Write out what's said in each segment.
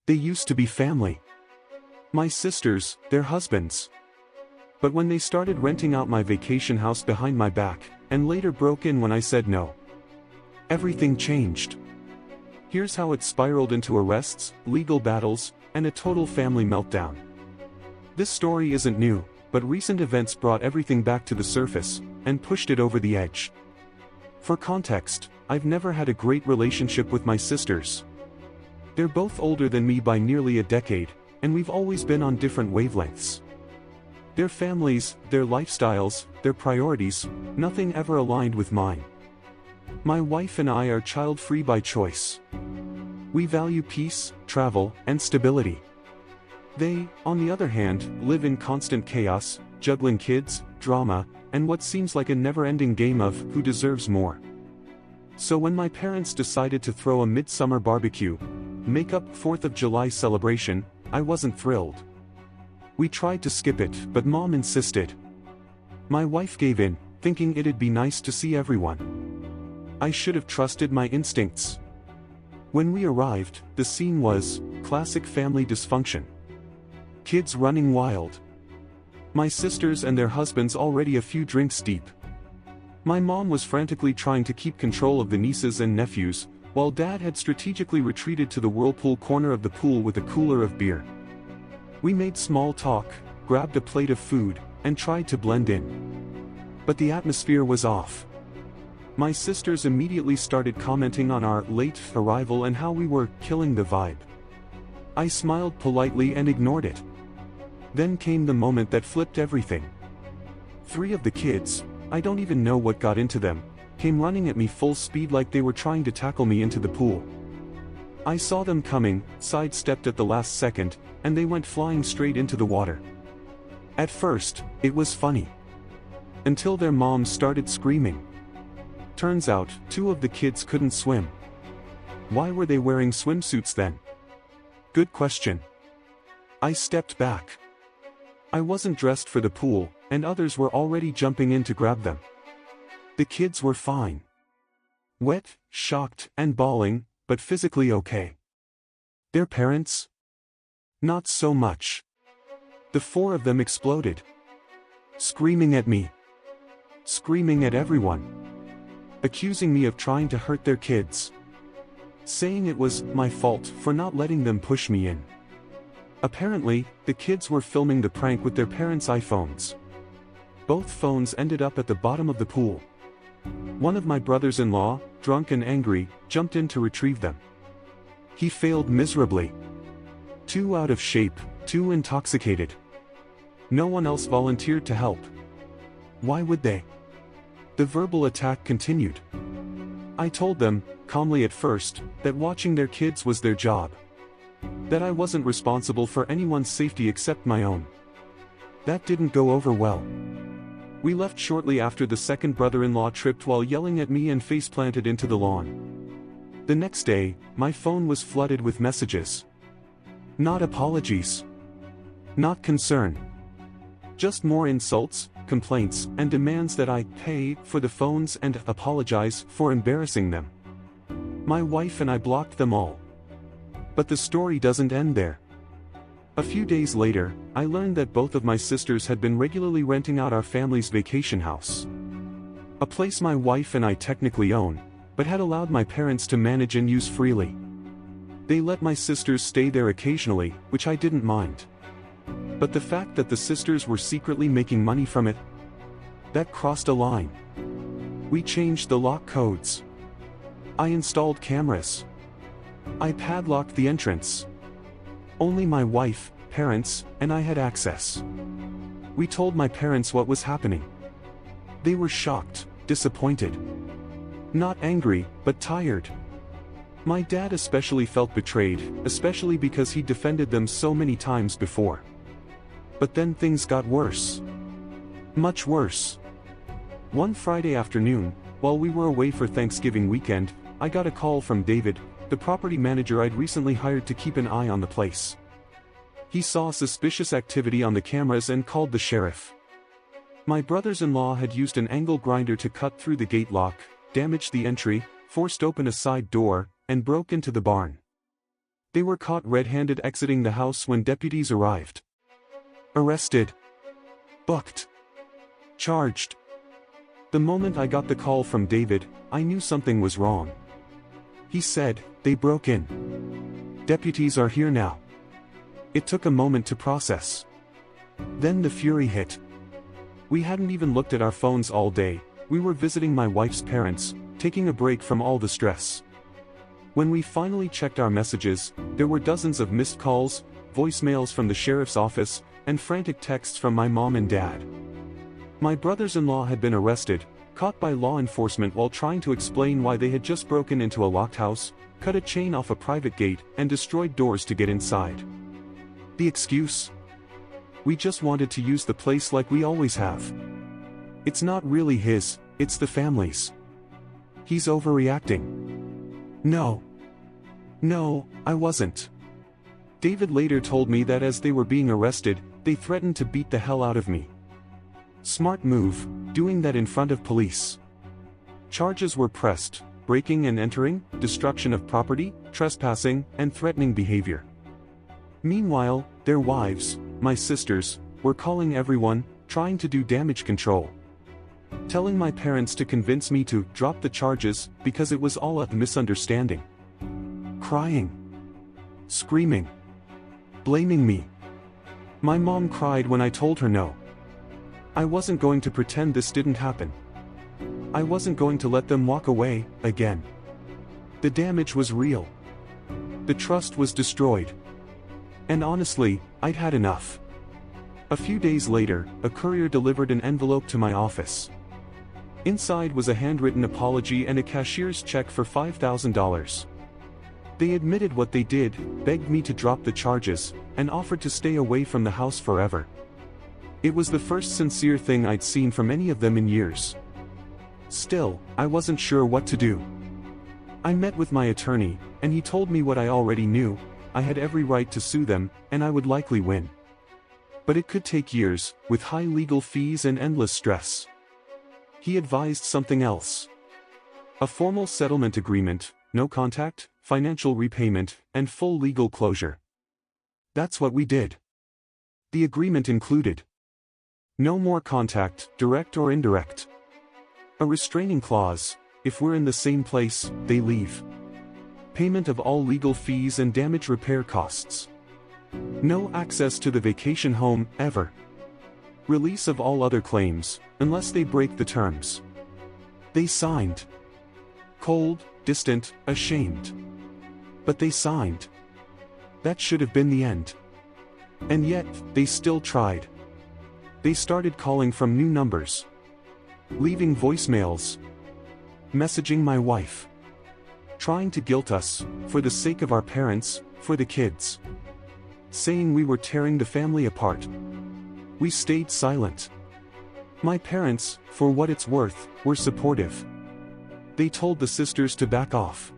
They used to be family. My sisters, their husbands. But when they started renting out my vacation house behind my back, and later broke in when I said no, everything changed. Here's how it spiraled into arrests, legal battles, and a total family meltdown. This story isn't new, but recent events brought everything back to the surface, and pushed it over the edge. For context, I've never had a great relationship with my sisters. They're both older than me by nearly a decade, and we've always been on different wavelengths. Their families, their lifestyles, their priorities, nothing ever aligned with mine. My wife and I are child-free by choice. We value peace, travel, and stability. They, on the other hand, live in constant chaos, juggling kids, drama, and what seems like a never-ending game of who deserves more. So when my parents decided to throw a midsummer barbecue, make up 4th of July celebration, I wasn't thrilled. We tried to skip it, but Mom insisted. My wife gave in, thinking it'd be nice to see everyone. I should have trusted my instincts. When we arrived, the scene was classic family dysfunction. Kids running wild. My sisters and their husbands already a few drinks deep. My mom was frantically trying to keep control of the nieces and nephews, while Dad had strategically retreated to the whirlpool corner of the pool with a cooler of beer. We made small talk, grabbed a plate of food, and tried to blend in. But the atmosphere was off. My sisters immediately started commenting on our late arrival and how we were killing the vibe. I smiled politely and ignored it. Then came the moment that flipped everything. 3 of the kids, I don't even know what got into them, came running at me full speed like they were trying to tackle me into the pool. I saw them coming, sidestepped at the last second, and they went flying straight into the water. At first, it was funny. Until their moms started screaming. Turns out, 2 of the kids couldn't swim. Why were they wearing swimsuits then? Good question. I stepped back. I wasn't dressed for the pool, and others were already jumping in to grab them. The kids were fine. Wet, shocked, and bawling, but physically okay. Their parents? Not so much. The 4 of them exploded. Screaming at me. Screaming at everyone. Accusing me of trying to hurt their kids. Saying it was my fault for not letting them push me in. Apparently, the kids were filming the prank with their parents' iPhones. Both phones ended up at the bottom of the pool. One of my brothers-in-law, drunk and angry, jumped in to retrieve them. He failed miserably. 2 out of shape, 2 intoxicated. No one else volunteered to help. Why would they? The verbal attack continued. I told them, calmly at first, that watching their kids was their job. That I wasn't responsible for anyone's safety except my own. That didn't go over well. We left shortly after the second brother-in-law tripped while yelling at me and face-planted into the lawn. The next day, my phone was flooded with messages. Not apologies. Not concern. Just more insults, complaints, and demands that I pay for the phones and apologize for embarrassing them. My wife and I blocked them all. But the story doesn't end there. A few days later, I learned that both of my sisters had been regularly renting out our family's vacation house. A place my wife and I technically own, but had allowed my parents to manage and use freely. They let my sisters stay there occasionally, which I didn't mind. But the fact that the sisters were secretly making money from it, that crossed a line. We changed the lock codes. I installed cameras. I padlocked the entrance. Only my wife, parents, and I had access. We told my parents what was happening. They were shocked, disappointed. Not angry, but tired. My dad especially felt betrayed, especially because he defended them so many times before. But then things got worse. Much worse. One Friday afternoon, while we were away for Thanksgiving weekend, I got a call from David, the property manager I'd recently hired to keep an eye on the place. He saw suspicious activity on the cameras and called the sheriff. My brothers-in-law had used an angle grinder to cut through the gate lock, damaged the entry, forced open a side door, and broke into the barn. They were caught red-handed exiting the house when deputies arrived. Arrested. Booked. Charged. The moment I got the call from David, I knew something was wrong. He said, "They broke in. Deputies are here now." It took a moment to process. Then the fury hit. We hadn't even looked at our phones all day. We were visiting my wife's parents, taking a break from all the stress. When we finally checked our messages, there were dozens of missed calls, voicemails from the sheriff's office, and frantic texts from my mom and dad. My brothers-in-law had been arrested, caught by law enforcement while trying to explain why they had just broken into a locked house, cut a chain off a private gate, and destroyed doors to get inside. The excuse? We just wanted to use the place like we always have. It's not really his, it's the family's. He's overreacting. No. No, I wasn't. David later told me that as they were being arrested, they threatened to beat the hell out of me. Smart move, doing that in front of police. Charges were pressed: breaking and entering, destruction of property, trespassing, and threatening behavior. Meanwhile, their wives, my sisters, were calling everyone, trying to do damage control. Telling my parents to convince me to drop the charges because it was all a misunderstanding. Crying. Screaming. Blaming me. My mom cried when I told her no. I wasn't going to pretend this didn't happen. I wasn't going to let them walk away, again. The damage was real. The trust was destroyed. And honestly, I'd had enough. A few days later, a courier delivered an envelope to my office. Inside was a handwritten apology and a cashier's check for $5,000. They admitted what they did, begged me to drop the charges, and offered to stay away from the house forever. It was the first sincere thing I'd seen from any of them in years. Still, I wasn't sure what to do. I met with my attorney, and he told me what I already knew: I had every right to sue them, and I would likely win. But it could take years, with high legal fees and endless stress. He advised something else. A formal settlement agreement, no contact, financial repayment, and full legal closure. That's what we did. The agreement included no more contact, direct or indirect. A restraining clause: if we're in the same place, they leave. Payment of all legal fees and damage repair costs. No access to the vacation home, ever. Release of all other claims, unless they break the terms. They signed. Cold, distant, ashamed. But they signed. That should have been the end. And yet, they still tried. They started calling from new numbers. Leaving voicemails. Messaging my wife. Trying to guilt us, for the sake of our parents, for the kids. Saying we were tearing the family apart. We stayed silent. My parents, for what it's worth, were supportive. They told the sisters to back off.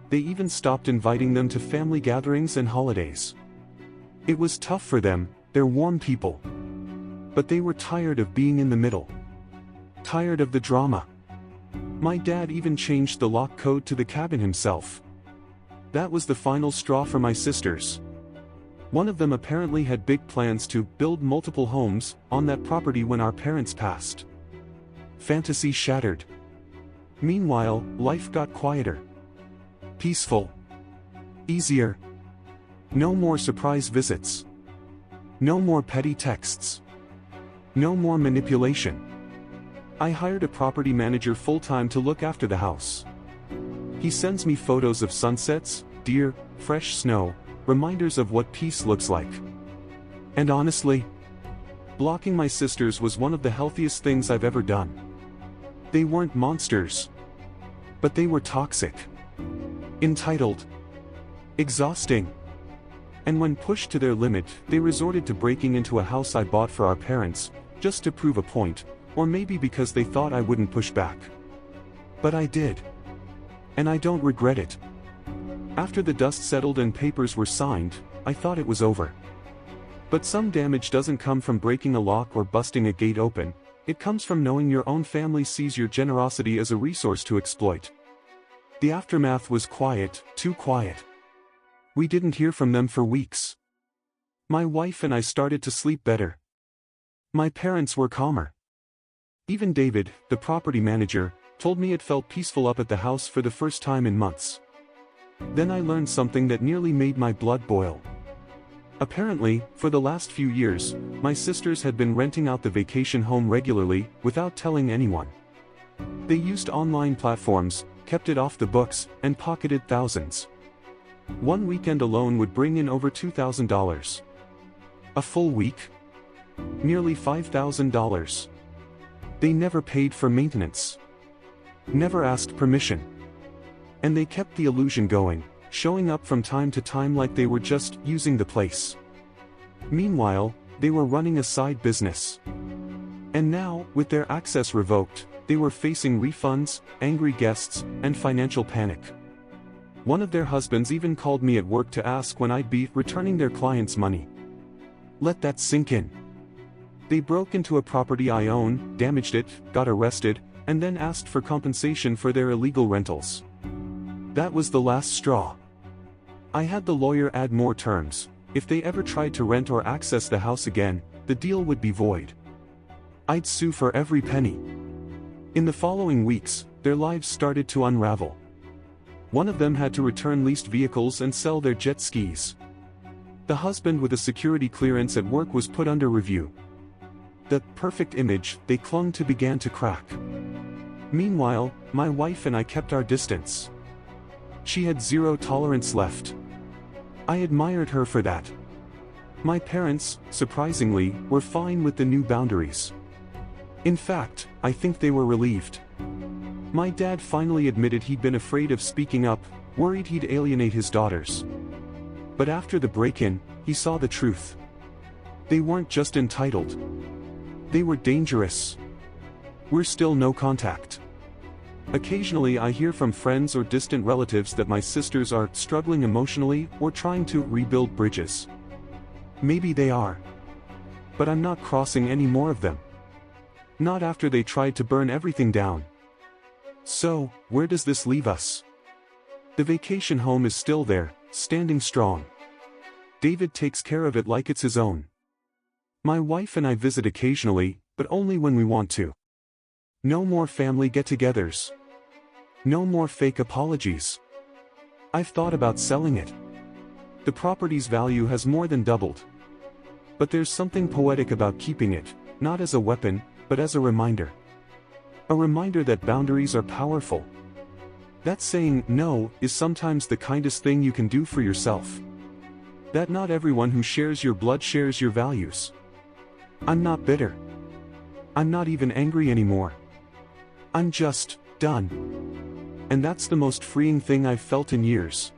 They even stopped inviting them to family gatherings and holidays. It was tough for them, they're warm people. But they were tired of being in the middle. Tired of the drama. My dad even changed the lock code to the cabin himself. That was the final straw for my sisters. One of them apparently had big plans to build multiple homes on that property when our parents passed. Fantasy shattered. Meanwhile, life got quieter. Peaceful. Easier. No more surprise visits. No more petty texts. No more manipulation. I hired a property manager full-time to look after the house. He sends me photos of sunsets, deer, fresh snow, reminders of what peace looks like. And honestly, blocking my sisters was one of the healthiest things I've ever done. They weren't monsters. But they were toxic. Entitled. Exhausting. And when pushed to their limit, they resorted to breaking into a house I bought for our parents, just to prove a point, or maybe because they thought I wouldn't push back. But I did. And I don't regret it. After the dust settled and papers were signed, I thought it was over. But some damage doesn't come from breaking a lock or busting a gate open, it comes from knowing your own family sees your generosity as a resource to exploit. The aftermath was quiet, too quiet. We didn't hear from them for weeks. My wife and I started to sleep better. My parents were calmer. Even David, the property manager, told me it felt peaceful up at the house for the first time in months. Then I learned something that nearly made my blood boil. Apparently, for the last few years, my sisters had been renting out the vacation home regularly, without telling anyone. They used online platforms, kept it off the books, and pocketed thousands. One weekend alone would bring in over $2,000. A full week? Nearly $5,000. They never paid for maintenance. Never asked permission. And they kept the illusion going, showing up from time to time like they were just using the place. Meanwhile, they were running a side business. And now, with their access revoked, they were facing refunds, angry guests, and financial panic. One of their husbands even called me at work to ask when I'd be returning their clients' money. Let that sink in. They broke into a property I own, damaged it, got arrested, and then asked for compensation for their illegal rentals. That was the last straw. I had the lawyer add more terms. If they ever tried to rent or access the house again, the deal would be void. I'd sue for every penny. In the following weeks, their lives started to unravel. One of them had to return leased vehicles and sell their jet skis. The husband with a security clearance at work was put under review. The perfect image they clung to began to crack. Meanwhile, my wife and I kept our distance. She had zero tolerance left. I admired her for that. My parents, surprisingly, were fine with the new boundaries. In fact, I think they were relieved. My dad finally admitted he'd been afraid of speaking up, worried he'd alienate his daughters. But after the break-in, he saw the truth. They weren't just entitled. They were dangerous. We're still no contact. Occasionally I hear from friends or distant relatives that my sisters are struggling emotionally or trying to rebuild bridges. Maybe they are. But I'm not crossing any more of them. Not after they tried to burn everything down. So, where does this leave us? The vacation home is still there, standing strong. David takes care of it like it's his own. My wife and I visit occasionally, but only when we want to. No more family get-togethers. No more fake apologies. I've thought about selling it. The property's value has more than doubled. But there's something poetic about keeping it, not as a weapon, but as a reminder. A reminder that boundaries are powerful. That saying no is sometimes the kindest thing you can do for yourself. That not everyone who shares your blood shares your values. I'm not bitter. I'm not even angry anymore. I'm just done. And that's the most freeing thing I've felt in years.